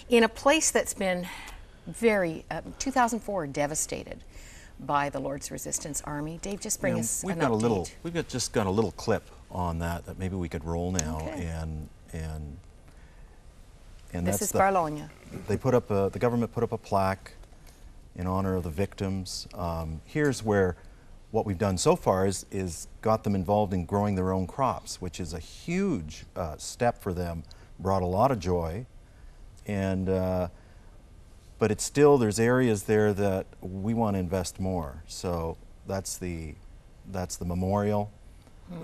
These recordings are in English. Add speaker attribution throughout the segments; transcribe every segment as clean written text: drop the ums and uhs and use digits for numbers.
Speaker 1: in a place that's been very, 2004, devastated by the Lord's Resistance Army. Dave, just bring us an update.
Speaker 2: We've just got a little clip on that maybe we could roll now.
Speaker 1: Okay.
Speaker 2: And
Speaker 1: this is Barlonia.
Speaker 2: They put up the government put up a plaque in honor of the victims. Here's where what we've done so far is got them involved in growing their own crops, which is a huge step for them, brought a lot of joy. And but it's still, there's areas there that we want to invest more. So that's the memorial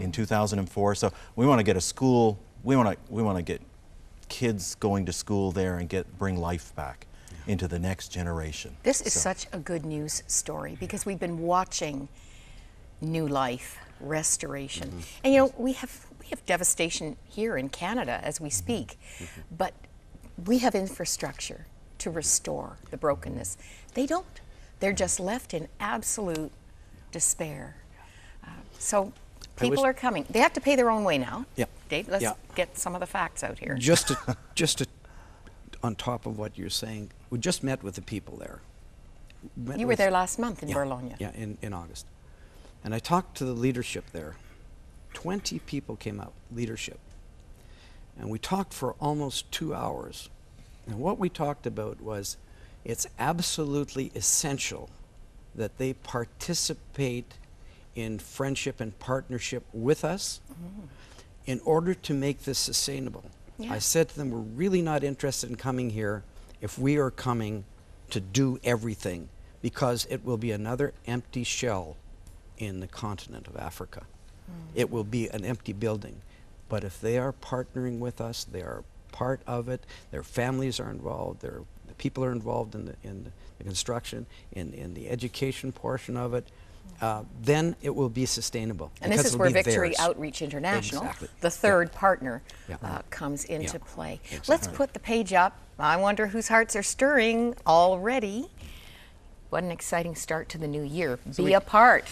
Speaker 2: in 2004. So we want to get a school, we want to get kids going to school there and bring life back into the next generation.
Speaker 1: This is such a good news story because we've been watching new life, restoration. And you know, we have devastation here in Canada as we speak, but we have infrastructure to restore the brokenness. They don't. They're just left in absolute despair. So people are coming. They have to pay their own way now.
Speaker 3: Yeah.
Speaker 1: Dave, let's get some of the facts out here.
Speaker 3: Just to, on top of what you're saying, we just met with the people there.
Speaker 1: You were there last month in Barlonia.
Speaker 3: Yeah, in August. And I talked to the leadership there. 20 people came out, leadership. And we talked for almost 2 hours. And what we talked about was it's absolutely essential that they participate in friendship and partnership with us in order to make this sustainable. I said to them, we're really not interested in coming here if we are coming to do everything, because it will be another empty shell in the continent of Africa. It will be an empty building. But if they are partnering with us, they are part of it, their families are involved, the people are involved in the construction, in the education portion of it, then it will be sustainable.
Speaker 1: And this is where Victory Outreach International, the third partner, comes into play. Let's put the page up. I wonder whose hearts are stirring already. What an exciting start to the new year. Be a part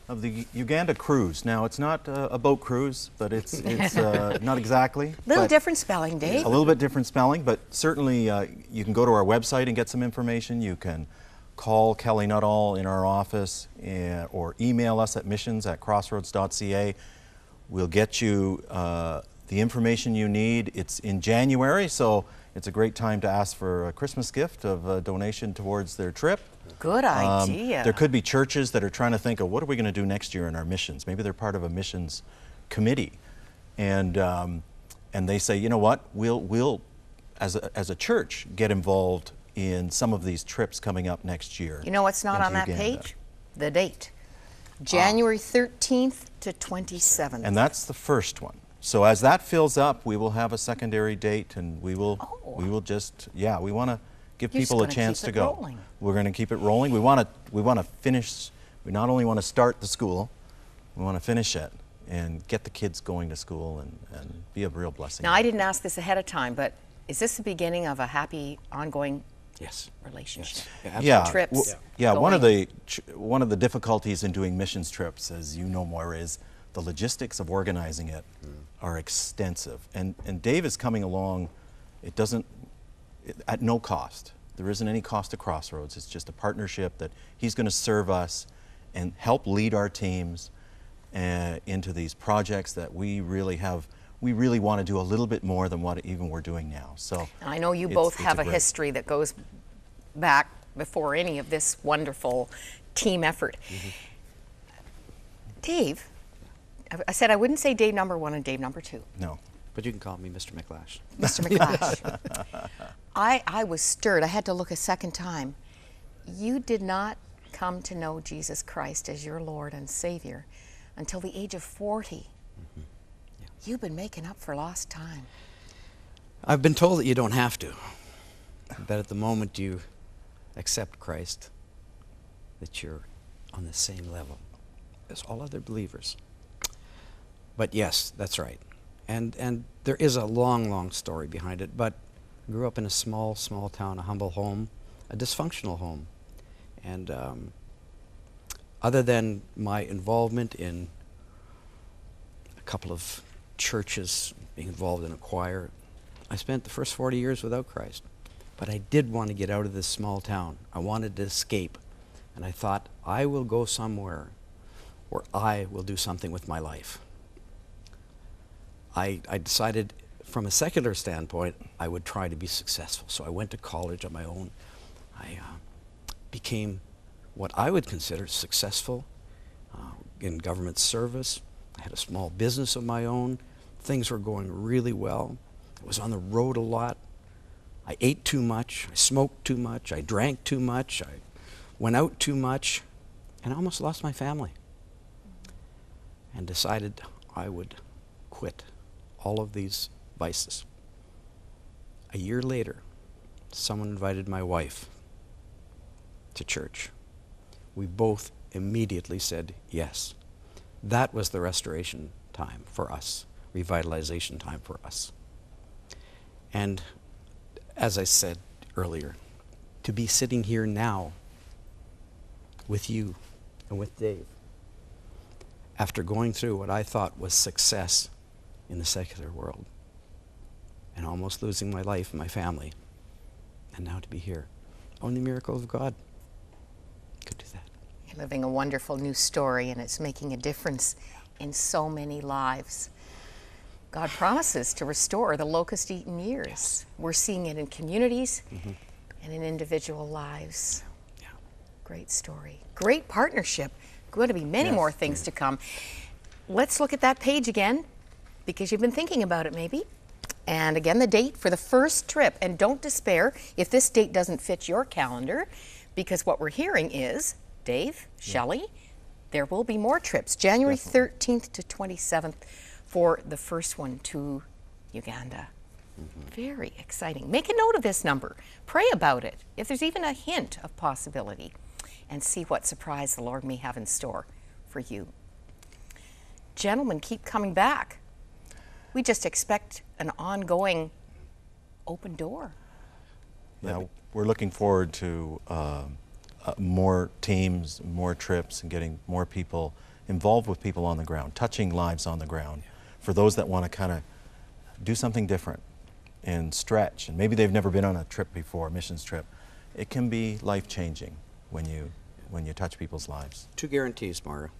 Speaker 2: of the Uganda cruise. Now, it's not a boat cruise, but it's not exactly.
Speaker 1: Little different spelling, Dave.
Speaker 2: A little bit different spelling, but certainly you can go to our website and get some information. You can call Kelly Nuttall in our office or email us at missions@crossroads.ca. We'll get you the information you need. It's in January, so it's a great time to ask for a Christmas gift of a donation towards their trip.
Speaker 1: Good idea.
Speaker 2: There could be churches that are trying to think of what are we going to do next year in our missions. Maybe they're part of a missions committee, and they say, you know what, we'll as a church get involved in some of these trips coming up next year.
Speaker 1: You know what's not on that page? The date. January 13th to 27th.
Speaker 2: And that's the first one. So as that fills up, we will have a secondary date, and we will just, we want to give people a chance to go.
Speaker 1: Rolling.
Speaker 2: We're going to keep it rolling. We want to finish. We not only want to start the school, we want to finish it and get the kids going to school and be a real blessing.
Speaker 1: Now, I didn't ask this ahead of time, but is this the beginning of a happy, ongoing relationship? Trips.
Speaker 2: One of the difficulties in doing missions trips, as you know, Moira, is the logistics of organizing it are extensive. And Dave is coming along. It doesn't at no cost. There isn't any cost to Crossroads. It's just a partnership that he's going to serve us and help lead our teams into these projects that we really want to do a little bit more than what even we're doing now. So
Speaker 1: I know you both have a history that goes back before any of this wonderful team effort. Dave, I said I wouldn't say Dave number 1 and Dave number 2.
Speaker 2: No.
Speaker 3: But you can call me Mr. Miclash.
Speaker 1: Mr. Miclash. I was stirred. I had to look a second time. You did not come to know Jesus Christ as your Lord and Savior until the age of 40. You've been making up for lost time.
Speaker 3: I've been told that you don't have to. That at the moment you accept Christ, that you're on the same level as all other believers. But yes, that's right. And there is a long, long story behind it, but I grew up in a small town, a humble home, a dysfunctional home. And other than my involvement in a couple of churches, being involved in a choir, I spent the first 40 years without Christ. But I did want to get out of this small town. I wanted to escape. And I thought, I will go somewhere where I will do something with my life. I decided, from a secular standpoint, I would try to be successful. So I went to college on my own. I became what I would consider successful in government service. I had a small business of my own. Things were going really well. I was on the road a lot. I ate too much. I smoked too much. I drank too much. I went out too much. And I almost lost my family. And decided I would quit all of these vices. A year later, someone invited my wife to church. We both immediately said yes. That was the restoration time for us, revitalization time for us. And as I said earlier, to be sitting here now with you and with Dave, after going through what I thought was success in the secular world, and almost losing my life and my family, and now to be here. Only miracle of God could do that.
Speaker 1: You're living a wonderful new story, and it's making a difference in so many lives. God promises to restore the locust-eaten years.
Speaker 3: Yes.
Speaker 1: We're seeing it in communities and in individual lives.
Speaker 3: Yeah.
Speaker 1: Great story. Great partnership. Going to be many
Speaker 2: Yes.
Speaker 1: more things to come. Let's look at that page again, because you've been thinking about it maybe. And again, the date for the first trip. And don't despair if this date doesn't fit your calendar, because what we're hearing is, Dave, Shelley, there will be more trips. January 13th to 27th for the first one to Uganda. Very exciting. Make a note of this number. Pray about it, if there's even a hint of possibility, and see what surprise the Lord may have in store for you. Gentlemen, keep coming back. We just expect an ongoing open door.
Speaker 2: Yeah, we're looking forward to more teams, more trips, and getting more people involved with people on the ground, touching lives on the ground. For those that want to kind of do something different and stretch, and maybe they've never been on a trip before, a missions trip, it can be life-changing when you touch people's lives.
Speaker 3: 2 guarantees, Moira.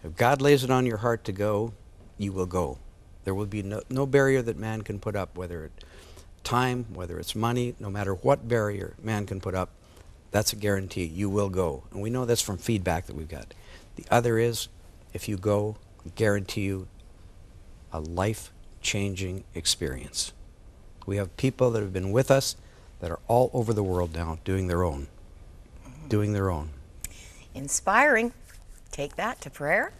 Speaker 3: If God lays it on your heart to go, you will go. There will be no barrier that man can put up, whether it's time, whether it's money, no matter what barrier man can put up, that's a guarantee. You will go. And we know that's from feedback that we've got. The other is, if you go, I guarantee you a life-changing experience. We have people that have been with us that are all over the world now doing their own. Doing their own.
Speaker 1: Inspiring. Take that to prayer.